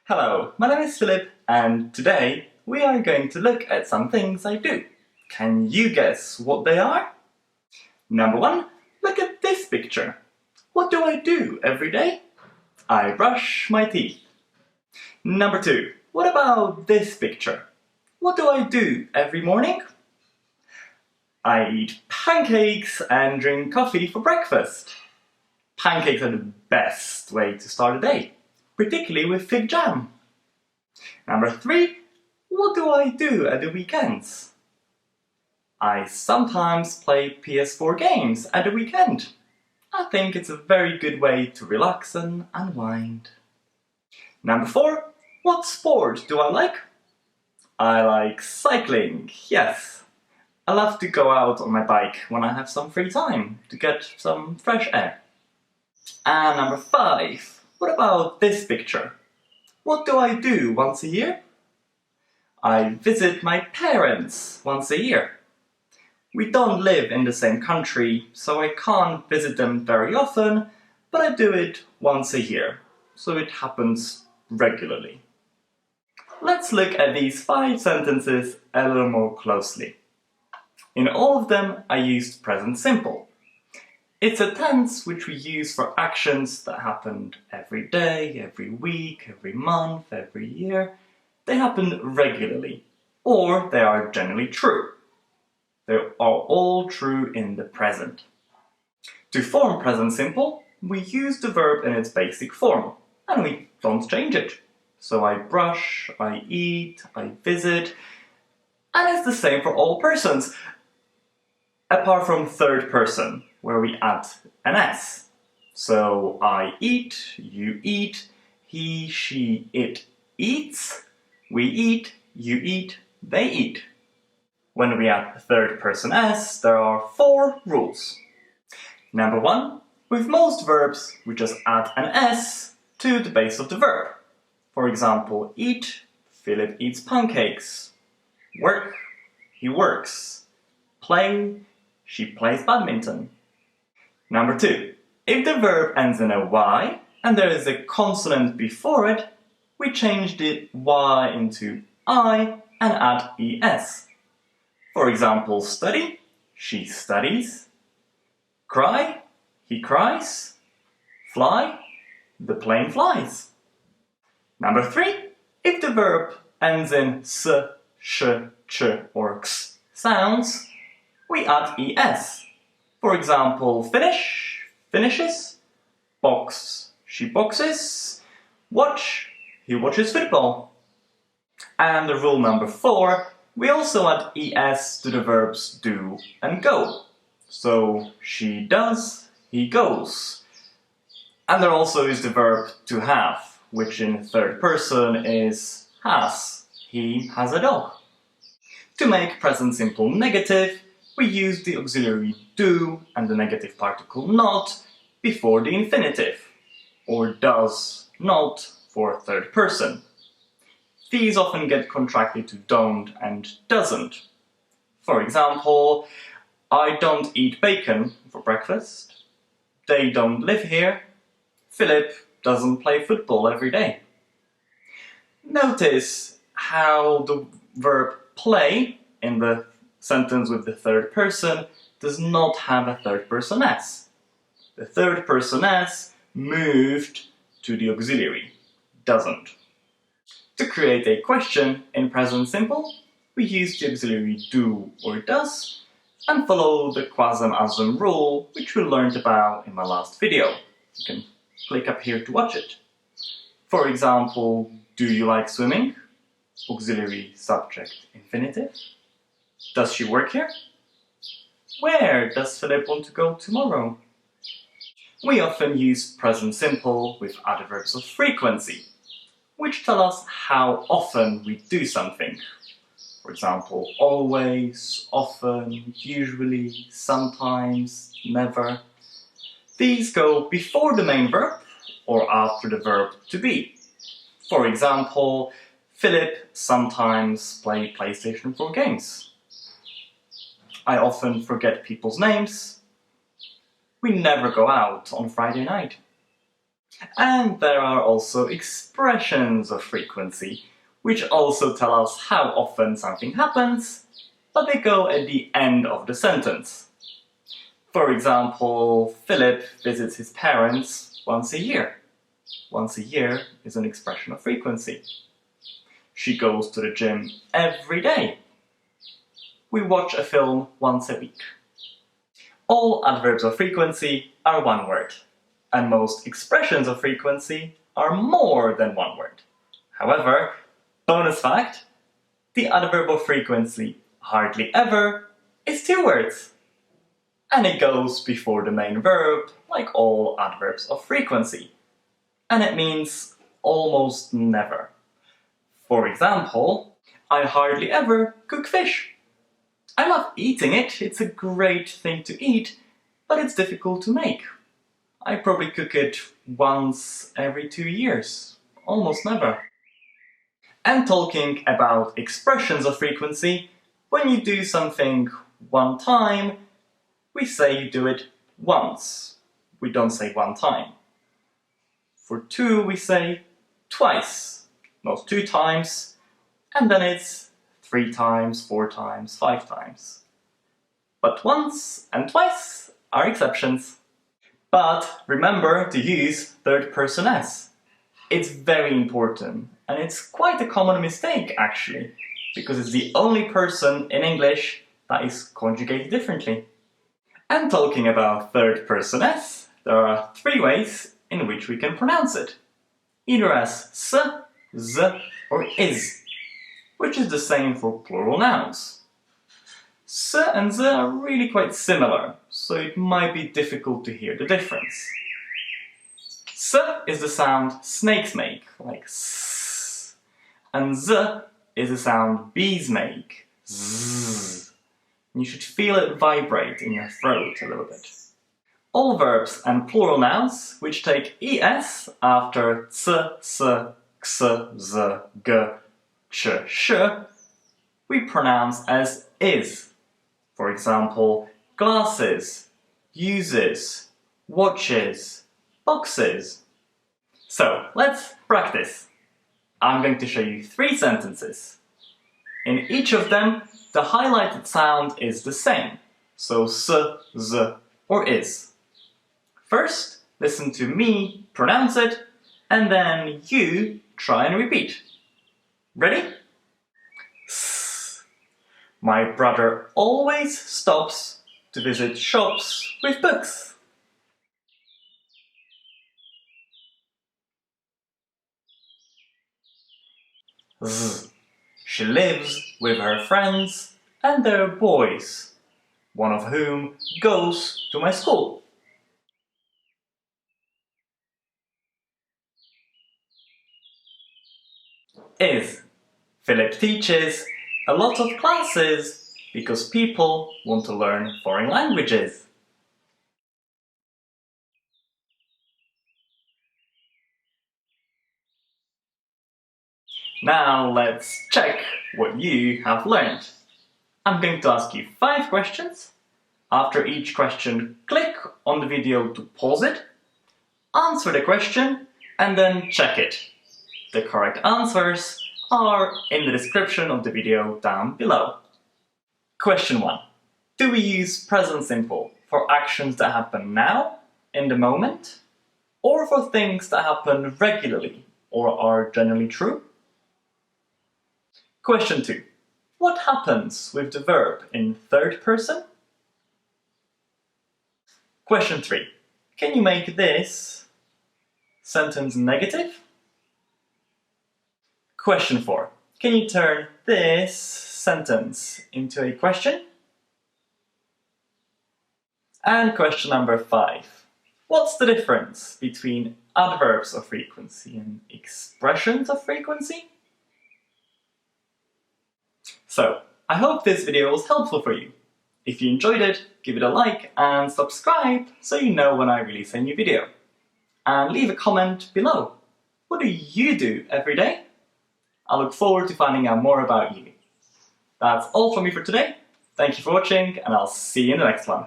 Hello, my name is Filip, and today we are going to look at some things I do. Can you guess what they are? Number one, look at this picture. What do I do every day? I brush my teeth. Number two, what about this picture? What do I do every morning? I eat pancakes and drink coffee for breakfast. Pancakes are the best way to start a day, particularly with fig jam. Number three, what do I do at the weekends? I sometimes play PS4 games at the weekend. I think it's a very good way to relax and unwind. Number four, what sport do I like? I like cycling, yes. I love to go out on my bike when I have some free time to get some fresh air. And number five, what about this picture? What do I do once a year? I visit my parents once a year. We don't live in the same country, so I can't visit them very often, but I do it once a year, so it happens regularly. Let's look at these 5 sentences a little more closely. In all of them, I used present simple. It's a tense which we use for actions that happened every day, every week, every month, every year. They happen regularly, or they are generally true. They are all true in the present. To form present simple, we use the verb in its basic form, and we don't change it. So I brush, I eat, I visit, and it's the same for all persons, apart from third person, where we add an S. So I eat, you eat, he, she, it eats, we eat, you eat, they eat. When we add a third person S, there are 4 rules. Number 1, with most verbs, we just add an S to the base of the verb. For example, eat, Filip eats pancakes. Work, he works. Play, she plays badminton. Number 2, if the verb ends in a Y and there is a consonant before it, we change the Y into I and add ES. For example, study, she studies. Cry, he cries. Fly, the plane flies. Number 3, if the verb ends in S, sh, ch or x sounds, we add ES. For example, finish, finishes. Box, she boxes. Watch, he watches football. And the rule number 4, we also add ES to the verbs do and go. So, she does, he goes. And there also is the verb to have, which in third person is has. He has a dog. To make present simple negative, we use the auxiliary do and the negative particle not before the infinitive, or does not for third person. These often get contracted to don't and doesn't. For example, I don't eat bacon for breakfast. They don't live here. Filip doesn't play football every day. Notice how the verb play in the sentence with the third person does not have a third person S. The third person S moved to the auxiliary, doesn't. To create a question in present simple, we use the auxiliary do or does and follow the quasem-asem rule, which we learned about in my last video. You can click up here to watch it. For example, do you like swimming? Auxiliary subject infinitive. Does she work here? Where does Filip want to go tomorrow? We often use present simple with adverbs of frequency, which tell us how often we do something. For example, always, often, usually, sometimes, never. These go before the main verb or after the verb to be. For example, Filip sometimes plays PlayStation 4 games. I often forget people's names. We never go out on Friday night. And there are also expressions of frequency, which also tell us how often something happens, but they go at the end of the sentence. For example, Philip visits his parents once a year. Once a year is an expression of frequency. She goes to the gym every day. We watch a film once a week. All adverbs of frequency are one word, and most expressions of frequency are more than one word. However, bonus fact, the adverb of frequency, hardly ever, is two words. And it goes before the main verb, like all adverbs of frequency. And it means almost never. For example, I hardly ever cook fish. I love eating it, it's a great thing to eat, but it's difficult to make. I probably cook it once every 2 years, almost never. And talking about expressions of frequency, when you do something one time, we say you do it once. We don't say one time. For two, we say twice, not 2 times, and then it's 3 times, 4 times, 5 times. But once and twice are exceptions. But remember to use third person s. It's very important, and it's quite a common mistake actually, because it's the only person in English that is conjugated differently. And talking about third person s, there are 3 ways in which we can pronounce it. Either as s, z, or is, which is the same for plural nouns. S and z are really quite similar, so it might be difficult to hear the difference. S is the sound snakes make, like s, and z is the sound bees make, z. You should feel it vibrate in your throat a little bit. All verbs and plural nouns which take es after ts, s, ks, z, g, ch, sh, we pronounce as is. For example, glasses, uses, watches, boxes. So, let's practice. I'm going to show you 3 sentences. In each of them, the highlighted sound is the same, so s, z, or is. First, listen to me pronounce it, and then you try and repeat. Ready? S. My brother always stops to visit shops with books. Z. She lives with her friends and their boys, one of whom goes to my school. Is. Philip teaches a lot of classes because people want to learn foreign languages. Now let's check what you have learned. I'm going to ask you 5 questions. After each question, click on the video to pause it, answer the question, and then check it. The correct answers are in the description of the video down below. Question 1. Do we use present simple for actions that happen now, in the moment, or for things that happen regularly or are generally true? Question 2. What happens with the verb in third person? Question 3. Can you make this sentence negative? Question 4. Can you turn this sentence into a question? And question number 5. What's the difference between adverbs of frequency and expressions of frequency? So, I hope this video was helpful for you. If you enjoyed it, give it a like and subscribe so you know when I release a new video. And leave a comment below. What do you do every day? I look forward to finding out more about you. That's all from me for today. Thank you for watching, and I'll see you in the next one.